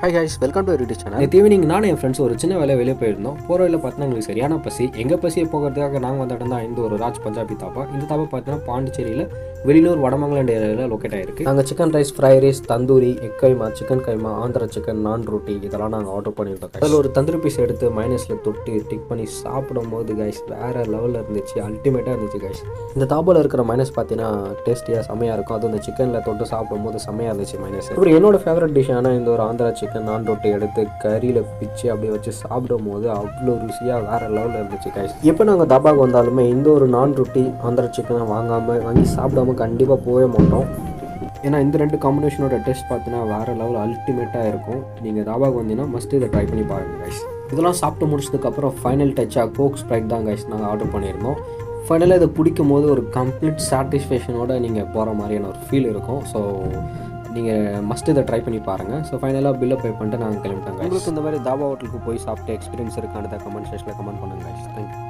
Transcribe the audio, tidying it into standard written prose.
Hi guys, welcome to YouTube channel. நேற்று evening நானும் என் friends ஒரு சின்ன வேலையை வெளியே போயிருந்தோம். போகிற வழியில் பார்த்தீங்கன்னா எங்களுக்கு சரியான பசி. எங்கள் பசியை போகிறதுக்காக நாங்கள் வந்த இடம் தான் இந்த ஒரு ராஜ் பஞ்சாபி தாபா. இந்த தாபா பார்த்தீங்கன்னா பாண்டிச்சேரியில் வெளியூர் வடமங்கலம் ஏரியாவில் லொக்கேட் ஆகிருக்கு. நாங்கள் chicken rice, fry rice, tandoori, egg keema, chicken keema, Andhra chicken, naan ரொட்டி இதெல்லாம் நாங்கள் ஆர்டர் பண்ணியிருந்தோம். அதில் ஒரு தந்தூரி பீஸ் எடுத்து மைனஸில் தொட்டு டிக் பண்ணி சாப்பிடும் போது கைஸ் வேறு லெவலில் இருந்துச்சு, அல்டிமேட்டாக இருந்துச்சு கைஸ். இந்த தாபாவில் இருக்கிற மைனஸ் பார்த்தீங்கன்னா டேஸ்டியாக செம்மையாக இருக்கும். அது அந்த சிக்கனில் தொட்டு சாப்பிடும் போது செம்மையாக இருந்துச்சு மைனஸ். அப்புறம் என்னோட ஃபேவரட் டிஷ்ஷான இந்த ஒரு ஆந்திரா சிக்கன் நான் ரொட்டி எடுத்து கறியில் பிச்சு அப்படியே வச்சு சாப்பிடும் போது அவ்வளோ ருசியாக வேறு லெவலில் இருந்துச்சு கைஸ். எப்போ நாங்கள் தாபாவுக்கு வந்தாலுமே இந்த ஒரு நான் ரொட்டி ஆந்திரா சிக்கனை வாங்கி சாப்பிடாம கண்டிப்பாக போகவே மாட்டோம். ஏன்னா இந்த ரெண்டு காம்பினேஷனோட டேஸ்ட் பார்த்தீங்கன்னா வேறு லெவல் அல்டிமேட்டாக இருக்கும். நீங்கள் தாபாவுக்கு வந்தீங்கன்னா மஸ்ட் இதை ட்ரை பண்ணி பாருங்கள் கைஸ். இதெல்லாம் சாப்பிட்டு முடிச்சதுக்கப்புறம் ஃபைனல் டச்சாக கோக் ஸ்ப்ரைட் தான் கைஸ் நாங்கள் ஆர்டர் பண்ணியிருந்தோம். ஃபைனலாக இதை பிடிக்கும் போது ஒரு கம்ப்ளீட் சாட்டிஸ்ஃபேக்ஷனோட நீங்கள் போகிற மாதிரியான ஒரு ஃபீல் இருக்கும். ஸோ நீங்கள் மஸ்ட் இதை ட்ரை பண்ணி பாருங்கள். ஸோ ஃபைனலாக பில்லை பே பண்ணிட்டு நாங்கள் கிளம்பிட்டாங்க. உங்களுக்கு இந்த மாதிரி தாபா ஹோட்டலுக்கு போய் சாப்பிட்டு எக்ஸ்பீரியன்ஸ் இருக்கானதை கமெண்ட் செக்ஷனில் கமெண்ட் பண்ணுங்கள். தேங்க்யூ.